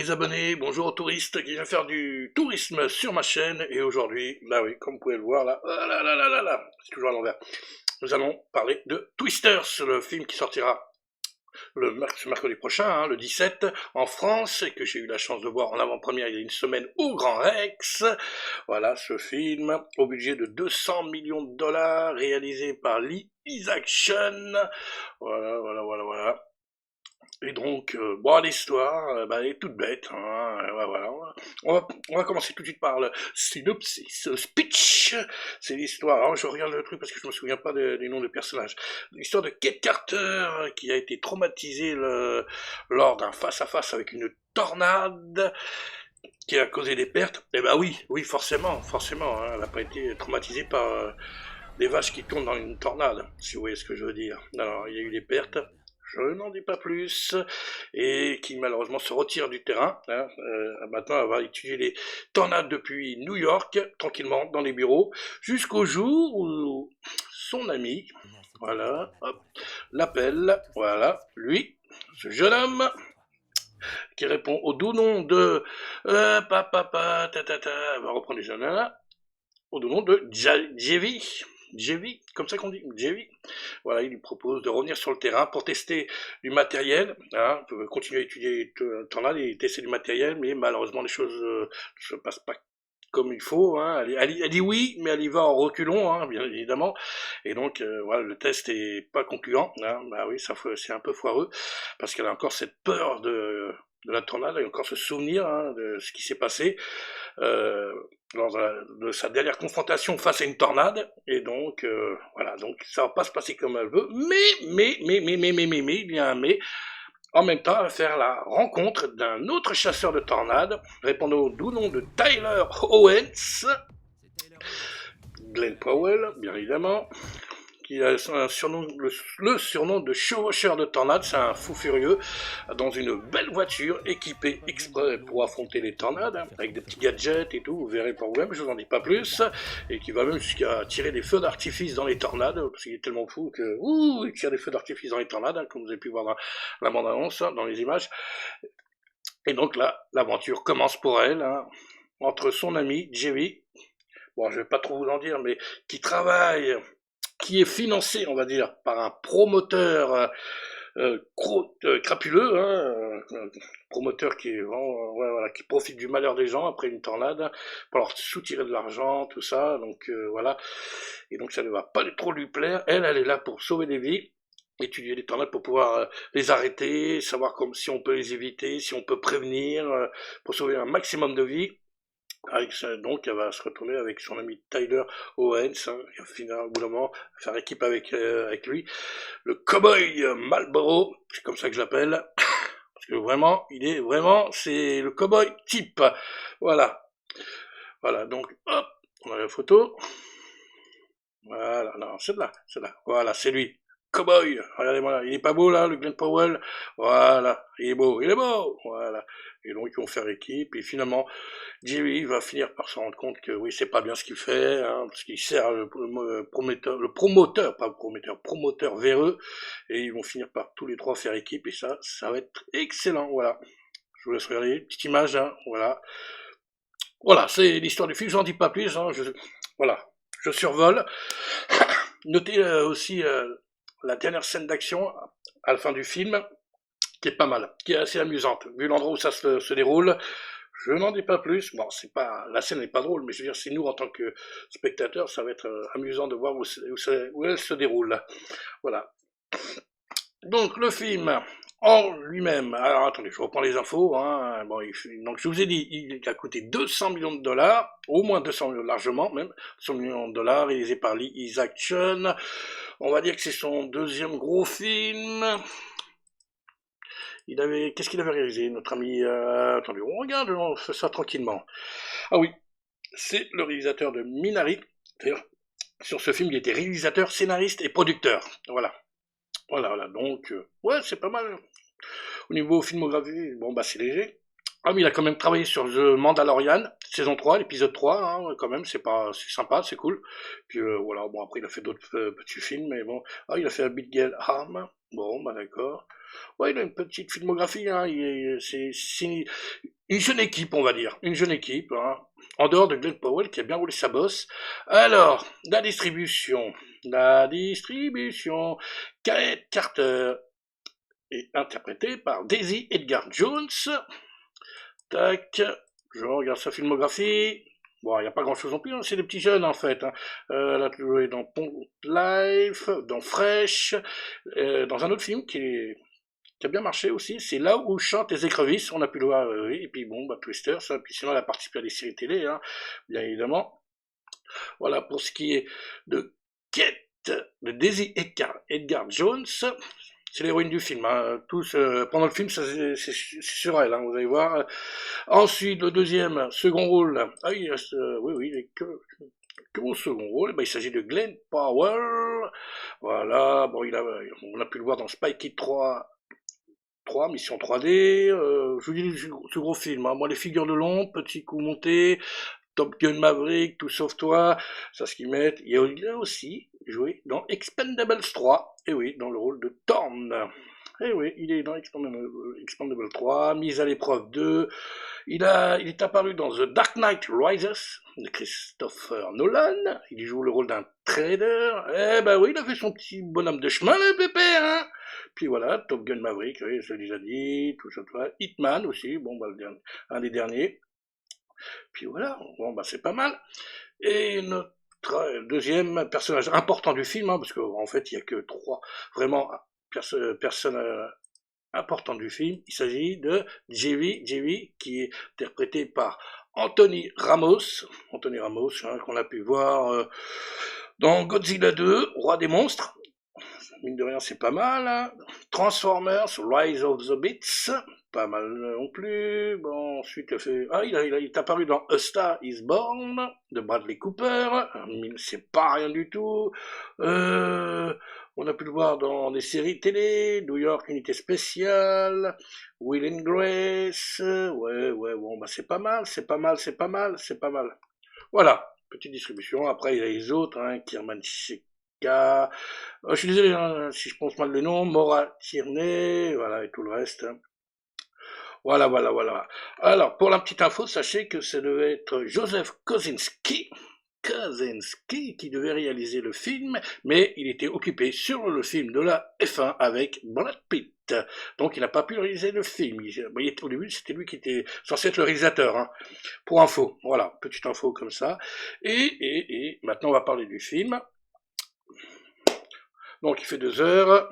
mes abonnés, bonjour aux touristes qui viennent faire du tourisme sur ma chaîne. Et aujourd'hui, bah oui, comme vous pouvez le voir là, ah là là là là là, c'est toujours à l'envers. Nous allons parler de Twisters, le film qui sortira ce mercredi prochain, hein, le 17, en France, et que j'ai eu la chance de voir en avant-première il y a une semaine au Grand Rex. Voilà, ce film, au budget de 200 millions de dollars, réalisé par Lee Isaac-Chung. Voilà. Et donc, bon, l'histoire, bah, elle est toute bête, hein, voilà. On va commencer tout de suite par le synopsis, le speech. C'est l'histoire, alors je regarde le truc parce que je me souviens pas des noms des personnages. L'histoire de Kate Carter, qui a été traumatisée lors d'un face-à-face avec une tornade, qui a causé des pertes. Eh ben oui, forcément, hein, elle a pas été traumatisée par des vaches qui tournent dans une tornade, si vous voyez ce que je veux dire. Alors, il y a eu des pertes, je n'en dis pas plus, et qui malheureusement se retire du terrain. Hein. Maintenant, elle va étudier les tornades depuis New York, tranquillement, dans les bureaux, jusqu'au jour où son ami, voilà, hop, l'appelle, voilà, lui, ce jeune homme, qui répond au doux nom de papa, elle va reprendre les jeunes là, au doux nom de Jevi, comme ça qu'on dit, Jevi. Voilà, il lui propose de revenir sur le terrain pour tester du matériel, hein, continuer à étudier le tornade et tester du matériel, mais malheureusement les choses ne se passent pas comme il faut, hein. Elle dit oui, mais elle y va en reculons, hein, bien évidemment, et donc voilà, le test est pas concluant, hein. Bah oui, c'est un peu foireux, parce qu'elle a encore cette peur de la tornade, et encore ce souvenir, hein, de ce qui s'est passé lors de sa dernière confrontation face à une tornade, et donc voilà, donc ça va pas se passer comme elle veut, mais, il y a un mais. En même temps, elle va faire la rencontre d'un autre chasseur de tornades, répondant au doux nom de Tyler Owens, Glenn Powell, bien évidemment, qui a un surnom, le surnom de chevaucheur de tornades. C'est un fou furieux dans une belle voiture équipée exprès pour affronter les tornades, hein, avec des petits gadgets et tout, vous verrez pour vous-même, je vous en dis pas plus, et qui va même jusqu'à tirer des feux d'artifice dans les tornades, parce qu'il est tellement fou que, il tire des feux d'artifice dans les tornades, hein, comme vous avez pu voir dans la bande-annonce, hein, dans les images. Et donc là, l'aventure commence pour elle, hein, entre son ami, Jerry, bon, je vais pas trop vous en dire, mais qui est financé, on va dire, par un promoteur crapuleux, hein, promoteur qui est vraiment, ouais, voilà, qui profite du malheur des gens après une tornade pour leur soutirer de l'argent, tout ça. Donc voilà, et donc ça ne va pas trop lui plaire. Elle est là pour sauver des vies, étudier les tornades pour pouvoir les arrêter, savoir si on peut les éviter, si on peut prévenir, pour sauver un maximum de vies. Donc elle va se retrouver avec son ami Tyler Owens, hein, et finalement, au bout d'un moment, faire équipe avec lui, le cowboy Marlboro, c'est comme ça que je l'appelle, parce que vraiment, c'est le cowboy type. Voilà, donc hop, on a la photo, voilà, non, c'est là, voilà, c'est lui. Cowboy, regardez-moi là, il est pas beau là, le Glenn Powell, voilà, il est beau, voilà. Et donc ils vont faire équipe, et finalement, Jimmy va finir par se rendre compte que oui, c'est pas bien ce qu'il fait, hein, parce qu'il sert promoteur véreux, et ils vont finir par tous les trois faire équipe, et ça va être excellent, voilà. Je vous laisse regarder, petite image, hein, voilà. Voilà, c'est l'histoire du film, j'en dis pas plus, hein, voilà, je survole. Notez aussi la dernière scène d'action à la fin du film, qui est pas mal, qui est assez amusante. Vu l'endroit où ça se déroule, je n'en dis pas plus. Bon, la scène n'est pas drôle, mais je veux dire, c'est nous en tant que spectateurs, ça va être amusant de voir où elle se déroule. Voilà. Donc le film en lui-même, alors attendez, je reprends les infos, hein. Bon, donc je vous ai dit, il a coûté 200 millions de dollars, au moins 200 millions, largement même, 100 millions de dollars, réalisé par Lee Isaac-Chung. On va dire que c'est son deuxième gros film. Qu'est-ce qu'il avait réalisé, notre ami, attendez, on regarde, on fait ça tranquillement. Ah oui, c'est le réalisateur de Minari. D'ailleurs, sur ce film, il était réalisateur, scénariste et producteur. Voilà, donc, ouais, c'est pas mal. Au niveau filmographie, bon, bah, c'est léger. Ah, mais il a quand même travaillé sur The Mandalorian, saison 3, l'épisode 3, hein, quand même, c'est sympa, c'est cool. Puis voilà, bon, après, il a fait d'autres petits films, mais bon. Ah, il a fait Abigail Harm, bon, bah, d'accord. Ouais, il a une petite filmographie, hein, une jeune équipe, on va dire, une jeune équipe, hein, en dehors de Glenn Powell qui a bien roulé sa bosse. Alors, la distribution, Kate Carter est interprétée par Daisy Edgar Jones. Tac, je regarde sa filmographie. Bon, il n'y a pas grand-chose non plus, hein. C'est des petits jeunes en fait. Hein. Elle a joué dans Pont Life, dans Fresh, dans un autre film qui a bien marché aussi, c'est Là où chantent les écrevisses, on a pu le voir, oui, et puis bon, Twister, ça, puis sinon elle a participé à des séries télé, hein, bien évidemment. Voilà, pour ce qui est de Kate, de Daisy Edgar Jones, c'est l'héroïne du film, hein. Tous, pendant le film, c'est sur elle, hein, vous allez voir. Ensuite, le second rôle, ah oui, oui, il est que au second rôle, il s'agit de Glenn Powell. Voilà, bon, on a pu le voir dans Spy Kid 3, Mission 3D, je vous dis ce gros film, hein. Moi les figures de l'ombre, petit coup monté, Top Gun Maverick, Tout sauf toi, ça ce qu'ils mettent. Il a aussi joué dans Expendables 3, et oui, dans le rôle de Thorne. Et oui, il est dans Expendables 3, Mise à l'épreuve 2, il est apparu dans The Dark Knight Rises de Christopher Nolan, il joue le rôle d'un trader, eh ben oui, il a fait son petit bonhomme de chemin, le pépère, hein. Puis voilà, Top Gun Maverick, oui, je l'ai déjà dit, tout ça, Hitman aussi, bon, un des derniers. Puis voilà, bon, c'est pas mal. Et notre deuxième personnage important du film, hein, parce qu'en fait, il n'y a que 3 vraiment personnes importantes du film. Il s'agit de JV, qui est interprété par Anthony Ramos, hein, qu'on a pu voir dans Godzilla 2, Roi des monstres. Mine de rien, c'est pas mal. Hein. Transformers, Rise of the Beats, pas mal non plus. Bon, ensuite, il est apparu dans A Star is Born, de Bradley Cooper. C'est pas rien du tout. On a pu le voir dans des séries télé, New York Unité Spéciale, Will and Grace. Ouais, bon, c'est pas mal. Voilà, petite distribution. Après, il y a les autres, hein, Kierman Sheka, je suis désolé hein, si je prononce mal le nom, Maura Tierney, voilà, et tout le reste. Voilà. Alors, pour la petite info, sachez que ça devait être Joseph Kosinski qui devait réaliser le film, mais il était occupé sur le film de la F1 avec Brad Pitt. Donc il n'a pas pu réaliser le film. Au début, c'était lui qui était censé être le réalisateur, hein, pour info. Voilà, petite info comme ça. Et maintenant, on va parler du film. Donc il fait 2 heures.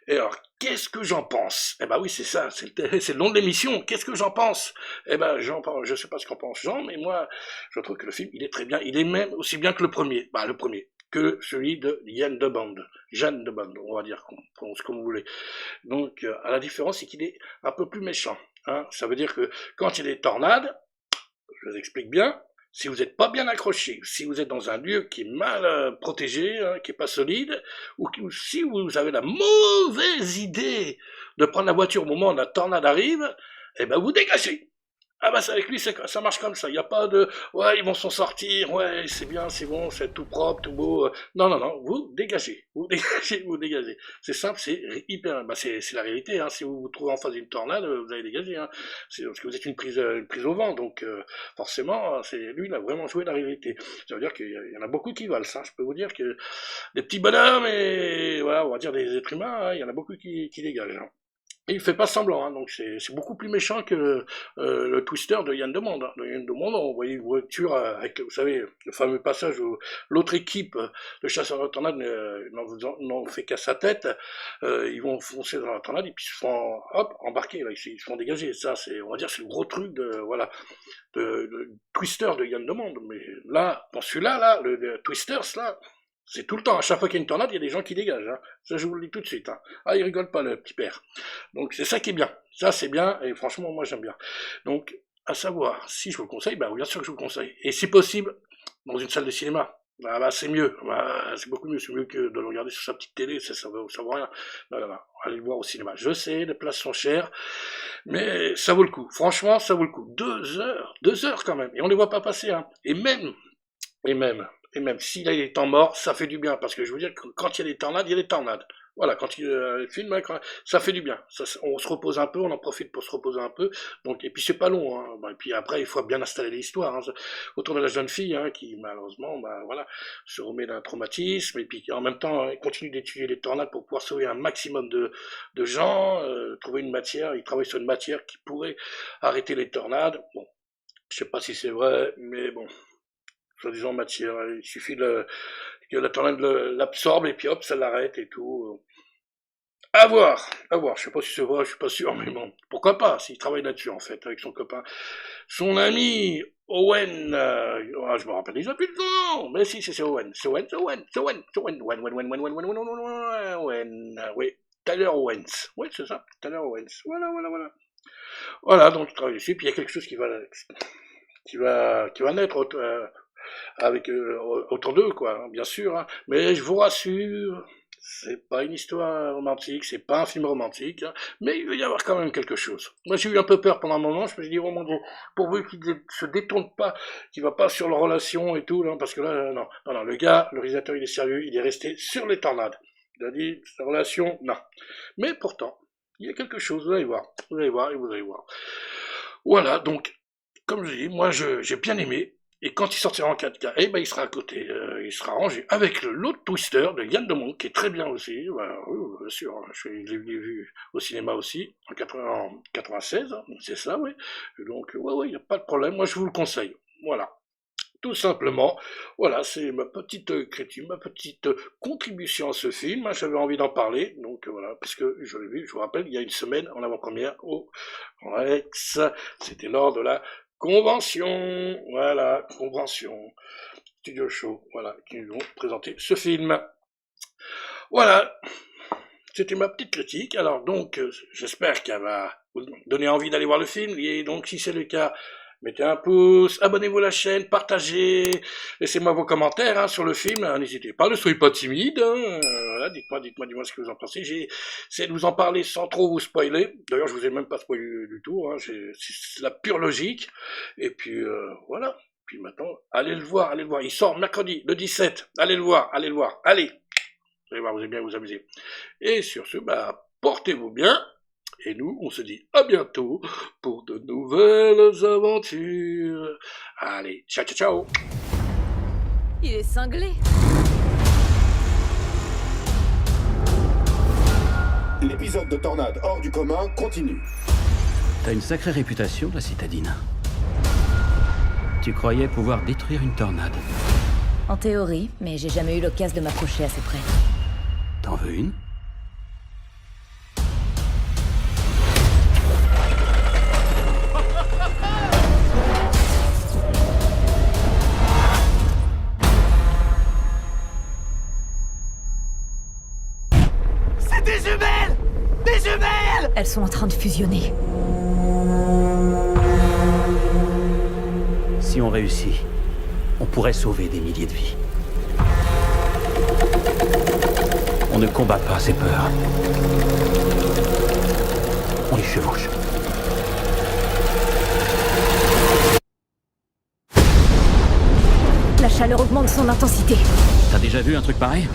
Et alors, qu'est-ce que j'en pense? Eh ben oui, c'est ça, c'est le nom de l'émission. Qu'est-ce que j'en pense? Eh ben, je sais pas ce qu'en pense Jean, mais moi, je trouve que le film, il est très bien. Il est même aussi bien que le premier. Le premier. Que celui de Jeanne de Bond, on va dire, comme vous voulez. Donc, à la différence, c'est qu'il est un peu plus méchant. Hein. Ça veut dire que quand il y a des tornades, je vous explique bien, si vous n'êtes pas bien accroché, si vous êtes dans un lieu qui est mal protégé, hein, qui est pas solide, ou si vous avez la mauvaise idée de prendre la voiture au moment où la tornade arrive, eh ben vous dégagez. Ah bah avec lui ça marche comme ça, il n'y a pas de ouais ils vont s'en sortir, ouais c'est bien, c'est bon, c'est tout propre, tout beau. Non, vous dégagez. C'est simple, c'est hyper, c'est la réalité, hein. Si vous vous trouvez en face d'une tornade, vous allez dégager, hein. C'est parce que vous êtes une prise au vent, donc forcément, lui il a vraiment joué la réalité. Ça veut dire qu'il y en a beaucoup qui valent ça, je peux vous dire que des petits bonhommes et voilà, on va dire des êtres humains, hein, il y en a beaucoup qui dégagent. Hein. Et il fait pas semblant, hein, donc c'est beaucoup plus méchant que le Twister de Yann Demande. Hein. De Yann Demande, on voyait une voiture avec, vous savez, le fameux passage où l'autre équipe de chasseurs de tornade n'en fait qu'à sa tête. Ils vont foncer dans la tornade et puis ils se font embarquer, là, ils se font dégager. Ça, on va dire, c'est le gros truc de Twister de Yann Demande. Mais là, dans celui-là, là, le Twisters, là. C'est tout le temps, à chaque fois qu'il y a une tornade, il y a des gens qui dégagent. Hein. Ça, je vous le dis tout de suite. Hein. Ah, il rigole pas, le petit père. Donc, c'est ça qui est bien. Ça, c'est bien, et franchement, moi, j'aime bien. Donc, à savoir, si je vous le conseille, bien sûr que je vous le conseille. Et si possible, dans une salle de cinéma. C'est mieux. C'est beaucoup mieux. C'est mieux que de le regarder sur sa petite télé. Ça vaut rien. Allez le voir au cinéma. Je sais, les places sont chères, mais ça vaut le coup. Franchement, ça vaut le coup. 2 heures quand même. Et on les voit pas passer. Hein. Et même s'il y a des temps morts, ça fait du bien, parce que je veux dire que quand il y a des tornades, il y a des tornades. Voilà, quand il filme, hein, ça fait du bien. On se repose un peu, on en profite pour se reposer un peu. Donc, et puis c'est pas long. Hein. Et puis après, il faut bien installer l'histoire. Hein, autour de la jeune fille hein, qui malheureusement, voilà, se remet d'un traumatisme et puis en même temps, il continue d'étudier les tornades pour pouvoir sauver un maximum de gens, trouver une matière. Il travaille sur une matière qui pourrait arrêter les tornades. Bon, je sais pas si c'est vrai, mais bon, soi-disant matière, il suffit que la tornade l'absorbe et puis hop, ça l'arrête et tout. À voir, à voir. Je sais pas si c'est vrai, je suis pas sûr, mais bon, pourquoi pas, s'il travaille là-dessus, en fait, avec son copain. Son ami, Owen, je me rappelle déjà plus de son nom, mais si, c'est Owen, oui, Tyler Owens, oui, c'est ça, Tyler Owens, voilà. Voilà, donc il travaille dessus, puis il y a quelque chose qui va naître avec autour d'eux, quoi, bien sûr, hein. Mais je vous rassure, c'est pas une histoire romantique, c'est pas un film romantique, hein, mais il va y avoir quand même quelque chose. Moi j'ai eu un peu peur pendant un moment, je me suis dit, oh mon dieu, pourvu qu'il se détourne pas, qu'il va pas sur leur relation et tout, là, parce que là, non, le gars, le réalisateur, il est sérieux, il est resté sur les tornades. Il a dit, sa relation, non. Mais pourtant, il y a quelque chose, vous allez voir, et vous allez voir. Voilà, donc, comme je dis, moi j'ai bien aimé, et quand il sortira en 4K, eh ben il sera à côté, il sera rangé avec l'autre Twister de Yann Demont, qui est très bien aussi, voilà, oui, bien sûr, je l'ai vu au cinéma aussi, en 96, hein, c'est ça, oui, donc ouais, il n'y a pas de problème, moi je vous le conseille, voilà. Tout simplement, voilà, c'est ma petite critique, ma petite contribution à ce film. Hein, j'avais envie d'en parler, donc voilà, parce que je l'ai vu, je vous rappelle, il y a une semaine en avant-première au Rex. C'était lors de la convention, voilà, convention, studio show, voilà, qui nous ont présenté ce film. Voilà, c'était ma petite critique. Alors donc, j'espère qu'elle va vous donner envie d'aller voir le film. Et donc, si c'est le cas, mettez un pouce, abonnez-vous à la chaîne, partagez, laissez-moi vos commentaires hein, sur le film, n'hésitez pas, ne soyez pas timide, hein, voilà, dites-moi ce que vous en pensez, j'ai essayé de vous en parler sans trop vous spoiler, d'ailleurs je vous ai même pas spoilé du tout, hein, c'est la pure logique, et puis voilà, puis maintenant, allez le voir, il sort mercredi, le 17, allez le voir, allez, vous allez voir, vous allez bien vous amuser, et sur ce, portez-vous bien, et nous, on se dit à bientôt pour de nouvelles aventures. Allez, ciao. Il est cinglé. L'épisode de Tornade hors du commun continue. T'as une sacrée réputation, la citadine. Tu croyais pouvoir détruire une tornade. En théorie, mais j'ai jamais eu l'occasion de m'approcher assez près. T'en veux une ? Elles sont en train de fusionner. Si on réussit, on pourrait sauver des milliers de vies. On ne combat pas ses peurs. On les chevauche. La chaleur augmente son intensité. T'as déjà vu un truc pareil ?